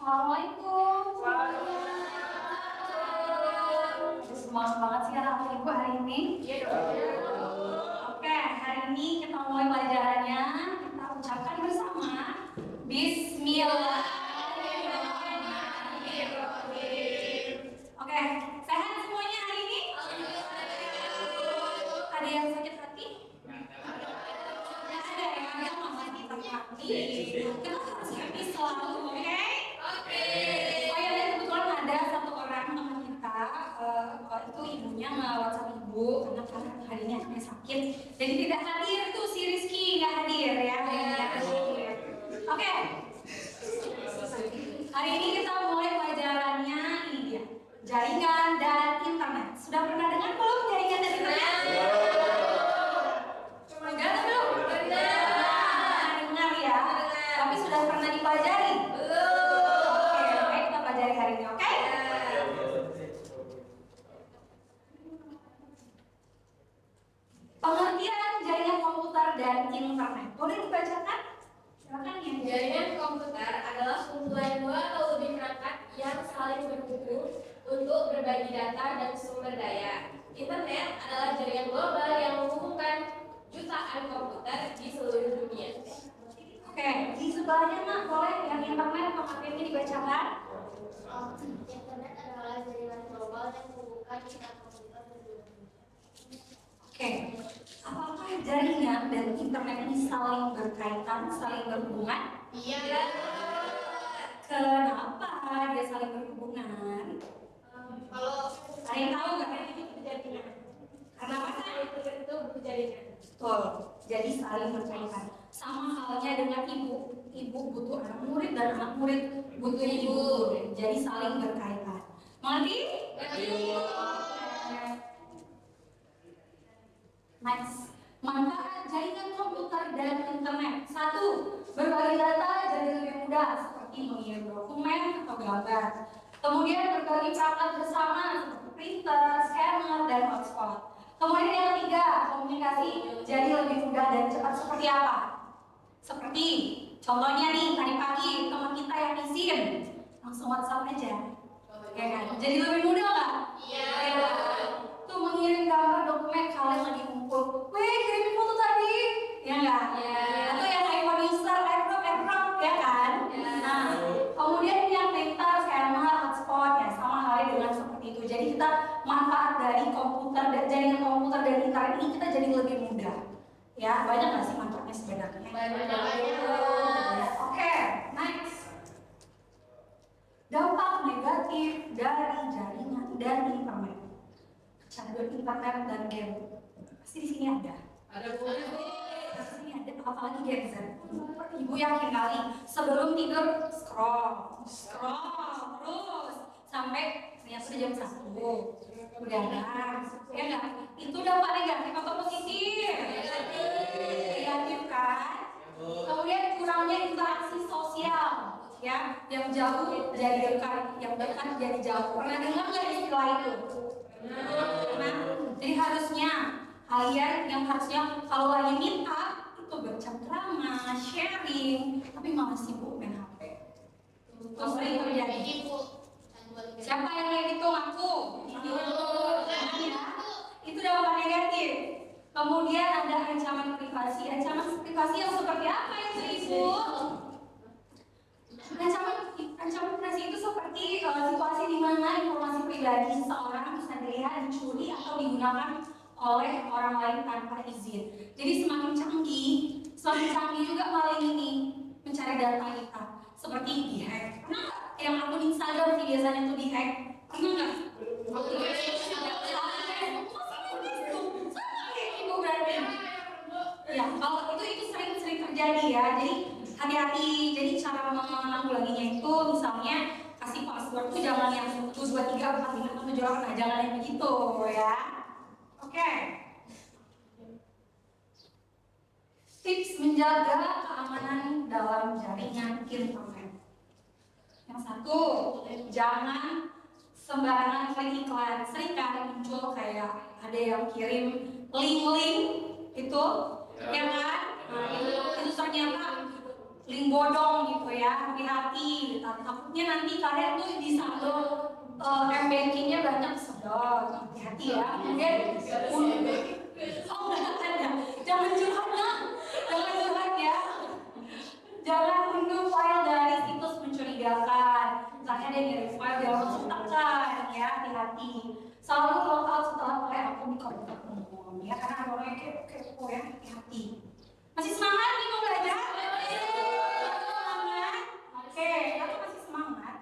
Assalamualaikum. Semangat banget sih anak ibu hari ini. Oke, hari ini kita mulai pelajarannya. Kita ucapkan bersama Bismillahirrahmanirrahim. Oke, sehat semuanya hari ini? Ada yang sakit hati? Nggak ada yang nggak sakit hati. Kita harus happy selalu, oke? Oh ya, dan kebetulan ada satu orang teman kita, itu ibunya nge-WhatsApp ibu karena hari ini anaknya sakit, jadi tidak hadir tuh si Rizky, nggak hadir ya. Oke. Hari ini kita mulai pelajarannya, ini dia, jaringan dan internet. Sudah pernah dengar belum jaringan dan internet? Dengar belum? Dengar ya. Tapi sudah pernah dipelajari? Oke, baik, kita pelajari hari ini, oke? Pengertian jaringan komputer dan internet. Boleh dibacakan? Silakan ya. Jaringan komputer adalah kumpulan dua atau lebih perangkat yang saling berhubung untuk berbagi data dan sumber daya. Internet adalah jaringan global yang menghubungkan jutaan komputer di seluruh dunia. Oke, di sebelahnya Mak, boleh yang internet pengertiannya dibacakan? Internet adalah jaringan global yang menghubungkan jutaan komputer di seluruh dunia. Oke, apakah jaringan dan internet ini saling berkaitan, saling berhubungan? Iya. Kenapa dia saling berhubungan? Kalau Ada yang tahu nggak kan itu jaringan? Karena apa? itu berjaringan. Betul, jadi saling berkaitan. Sama halnya dengan ibu. Ibu butuh anak murid dan anak murid butuh ibu. Jadi saling berkaitan. Mengerti? Next, manfaat jaringan komputer dan internet. 1. Berbagi data jadi lebih mudah seperti mengirim dokumen atau gambar. Kemudian berbagi perangkat bersama seperti printer, scanner, dan hotspot. Kemudian yang ketiga, komunikasi jadi lebih mudah dan cepat seperti apa? Seperti contohnya nih, tadi pagi teman kita yang izin langsung WhatsApp aja. Ya kan? Jadi lebih mudah nggak? Iya. Tuh mengirim gambar dokumen kalian lagi kumpul, weh kirimin foto tadi, ya nggak? Iya. Atau yang iPhone user, airdrop, ya kan? Iya. Nah, kemudian yang printer, scanner, hotspot, ya sama halnya dengan seperti itu. Jadi kita manfaat dari komputer dan jaringan komputer dan internet ini kita jadi lebih mudah. Ya, banyak nggak sih manfaatnya sebenarnya? Banyak. Oke, next. Dampak negatif dari jaringan dan internet. Canduan internet dan game. Pasti di sini ada. Di sini ada, apalagi Gen Z. Ibu yakin kali sebelum tidur scroll terus sampai ternyata udah jam 1. Udah ya nggak? Itu dampak negatif atau positif? Negatif kan? Kemudian kurangnya interaksi sosial, ya, yang jauh jadi dekat, yang dekat jadi jauh. Pernah dengar nggak istilah itu? Nah, jadi harusnya kalian yang harusnya kalau lagi meet up itu bercengkrama, sharing, tapi malah sibuk main HP. Itu sering terjadi. Siapa yang kayak gitu ngaku? Ya, itu dampak negatif. Kemudian ada ancaman privasi. Ancaman privasi yang seperti apa ya Ibu? Ancaman privasi itu seperti situasi di mana informasi pribadi seseorang bisa dilihat, dicuri atau digunakan oleh orang lain tanpa izin. Jadi semakin canggih juga maling ini mencari data kita. Seperti dihack. Pernah nggak yang akun Instagram sih biasanya tuh dihack? Pernah nggak? Ya, kalau itu sering terjadi ya. Jadi hati-hati. Jadi cara menanggulanginya itu misalnya kasih password tuh jangan yang 1, 2, 3, 4, 5, 6, 7, 8. Nah, jangan yang begitu ya. Oke. Tips menjaga keamanan dalam jaringan internet. Yang 1, jangan sembarangan klik iklan. Sering kan muncul kayak ada yang kirim link-link itu, ya kan? Nah, itu ternyata link bodong gitu ya, hati-hati. Takutnya nanti kalian tuh di saldo m-bankingnya banyak sedot, hati-hati ya. Kemudian oh nggak ada, jangan curhat lah, jangan curhat ya. Jangan unduh file dari situs mencurigakan. Misalnya dia ngirim file dia langsung tekan ya, hati-hati. Selalu log out setelah mulai akun di komputer umum ya, karena ada orang yang kepo ya, hati-hati. Masih semangat nih mau belajar? Semangat? Oke, kalau masih semangat,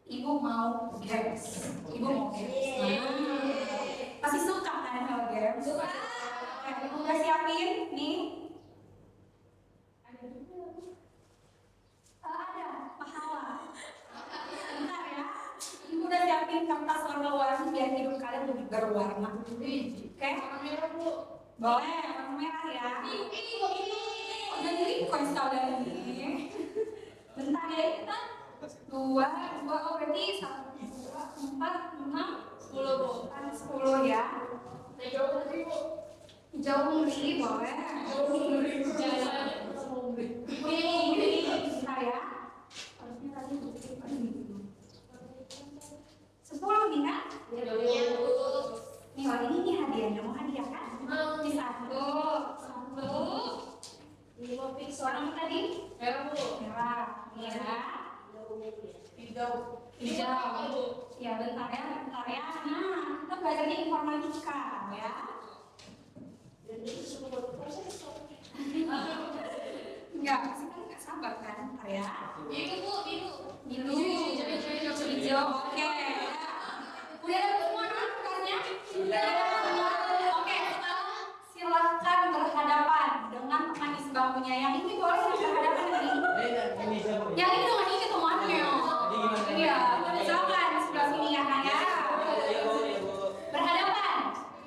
Ibu mau games. Ibu mau games. Pasti suka kan kalau games? Suka. Ibu udah siapin nih. Ada pahala. Bentar ya. Ibu udah siapin kertas warna-warni biar hidup kalian lebih berwarna. Oke? Warna merah Bu. Boleh, warna merah ya. Udah di request kalian ini. Bentar ya, kita 2, oh berarti 1, 2, 4, 6, 10 Bu. 10 ya. Jauh lebih Bu. Jauh lebih boleh. Jauh lebih. Ini bentar ya. Harusnya tadi 10 nih kan? Iya Bu. Nih ini nih hadiahnya, mau hadiah kan? Mau. Ini 1. Ini mau fix warna tadi? Merah Bu. Merah. Merah. Hijau. Ya bentar ya. Nah, kita belajarnya informatika ya. Enggak, pasti kan nggak sabar kan, bentar ya. Biru. Hijau. Oke. Udah dapat semua kan tugasnya? Oke, silakan berhadapan dengan teman di sebangkunya. Yang ini boleh berhadapan ini. Yang ini dengan ini temannya. Iya, silakan sebelah sini ya Kak ya. Berhadapan.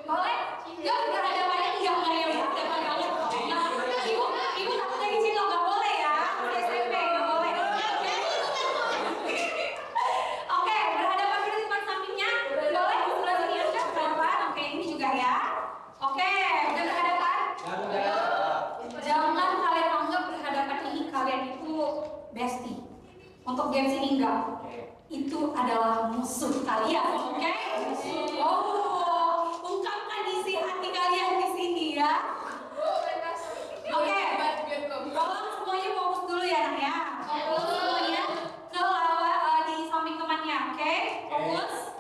Boleh? Enggak berhadapannya jangan yang berhadapan banget. Ibu takutnya di sini nggak boleh ya. SMP nggak boleh. Oke, berhadapan di depan sampingnya. Boleh sebelah sini aja berhadapan. Oke, ini juga ya. Oke, udah berhadapan. Jangan kalian anggap berhadapan ini kalian itu bestie. Untuk games ini enggak. Itu adalah musuh kalian, oke? Oh, ungkapkan isi hati kalian di sini ya. Oke, tolong semuanya fokus dulu ya nak ya. Fokus semuanya ke di samping temannya, oke? Fokus.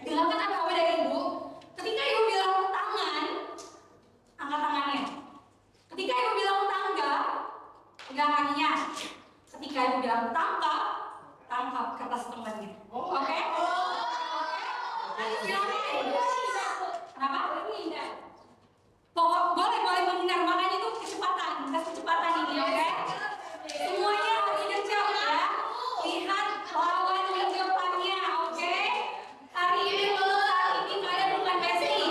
Dengarkan apa dari ibu. Ketika ibu bilang tangan, angkat tangannya. Ketika ibu bilang tangga, pegang kakinya. Ketika ibu bilang tangkap kertas temannya. Oke? Kenapa? Pokok boleh menghindar, makanya itu kecepatan, tes kecepatan ini, oke? Semuanya harus kejam ya. Lihat lawan di depannya, oke? Hari ini kalian bukan bestie.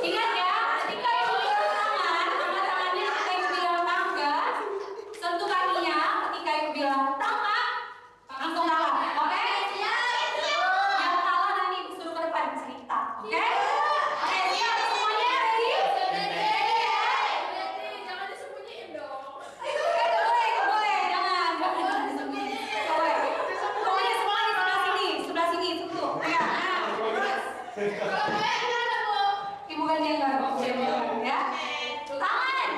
Ingat ya, ketika ibu bilang tangan, angkat tangannya. Ketika ibu bilang tangga, sentuh kakinya. Ketika ibu bilang tangkap, langsung tangkap, oke? Yang kalah nanti disuruh ke depan cerita, oke? Oke, siap semuanya, ready? Jangan disembunyiin dong. Boleh, jangan disembunyiin. Boleh. Pokoknya semua di sebelah sini, sentuh. Ya, Ibu gantian ya. Tangan.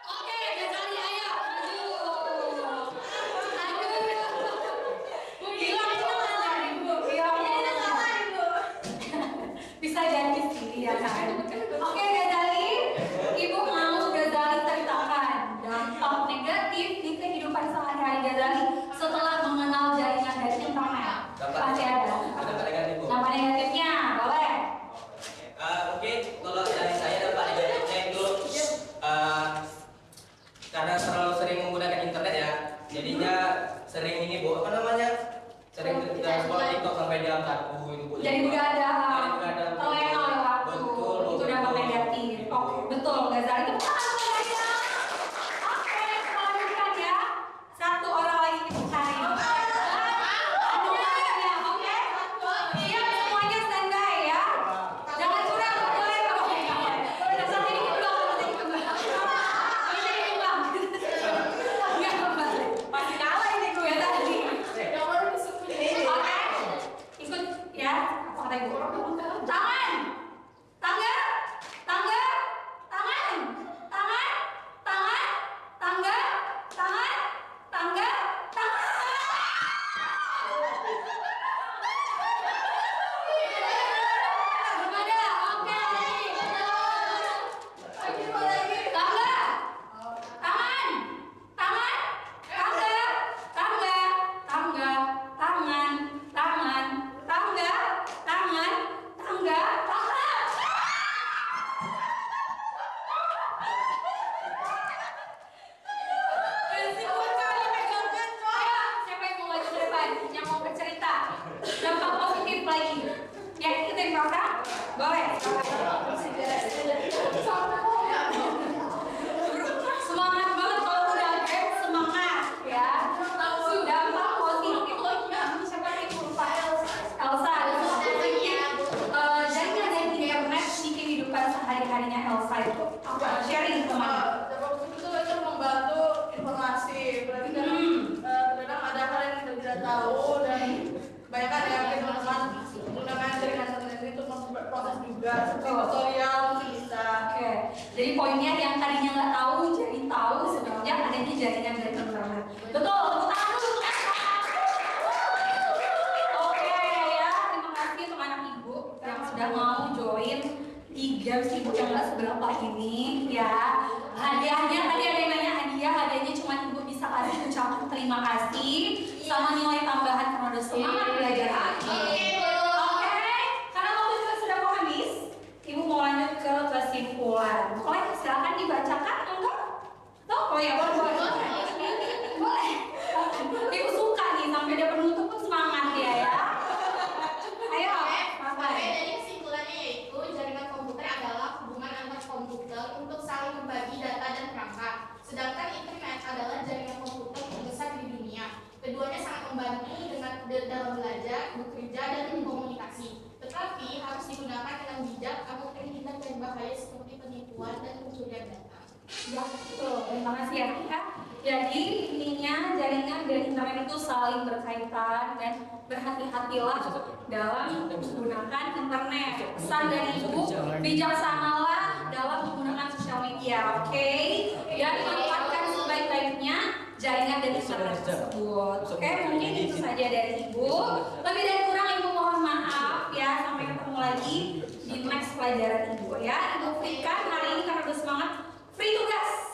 Oke, Gazali ayo maju. Bisa jadi sih ya kan. Oke Gazali, ibu mau Gazali ceritakan dampak negatif di kehidupan sehari-hari Gazali setelah mengenal jaringan dari internet. Pasti ada. Dampak negatifnya boleh. Oke, kalau dari saya dampak negatifnya itu karena terlalu sering menggunakan internet ya, jadinya sering ini Bu, apa namanya? Sering kita scroll TikTok sampai jam 1 itu Bu. Jadi udah ada terlena oleh waktu. Betul, Itu dampak negatif. Oh, betul Gazali. tangga, tangga. Gimana? Oke lagi. Tangga, tangan, tangan, tangga, tangga, tangga, tangan, tangan, tangga, tangan, tangga, tangga. Sibuk kali megangnya, coy. Siapa yang mau maju ke depan? Yang mau bercerita? Dampak positif lagi. Ya, kita yang belakang. Boleh. Semangat banget kalau udah game, semangat ya. Dampak positif. Siapa yang lupa? Elsa. Jaringan dan internet di kehidupan sehari-harinya Elsa itu apa? Sharing teman. Itu membantu informasi, berarti kadang ada hal yang kita tidak tahu dan banyak kan yang teman-teman menggunakan jaringan internet itu proses juga seperti tutorial mungkin bisa. Oke, jadi poinnya yang tadinya nggak tahu jadi tahu semenjak adanya jaringan dan internet. Betul, tepuk tangan dulu untuk Elsa. Oke ya, terima kasih untuk anak ibu yang sudah mau join di games ibu yang nggak seberapa ini ya. Hadiahnya tadi ada yang nanya hadiahnya cuma ibu bisa kasih ucapan terima kasih sama nilai tambahan karena udah semangat belajar lagi. Oke, karena waktu juga sudah mau habis, ibu mau lanjut ke kesimpulan. Boleh silakan dibacakan enggak? Oh ya boleh. Boleh. Ibu suka nih sampai dia penutup pun semangat ya. Ayo, Oke, jadi kesimpulannya yaitu jaringan komputer adalah hubungan antar komputer untuk saling berbagi data dan perangkat. Sedangkan internet adalah jaringan komputer terbesar di dunia. Keduanya sangat membantu dalam belajar, bekerja, dan berkomunikasi. Tetapi harus digunakan dengan bijak agar terhindar dari bahaya seperti penipuan dan pencurian data. ya betul. Terima kasih ya Kak. Jadi intinya jaringan dan internet itu saling berkaitan dan berhati-hatilah dalam menggunakan internet. Pesan dari ibu, bijaksanalah dalam menggunakan sosial media, oke? Dan manfaatkan sebaik-baiknya jaringan dan internet tersebut. Oke, mungkin itu saja dari ibu. Lebih dan kurang ibu mohon maaf ya. Sampai ketemu lagi di next pelajaran ibu ya. Ibu berikan hari ini karena udah semangat free tugas.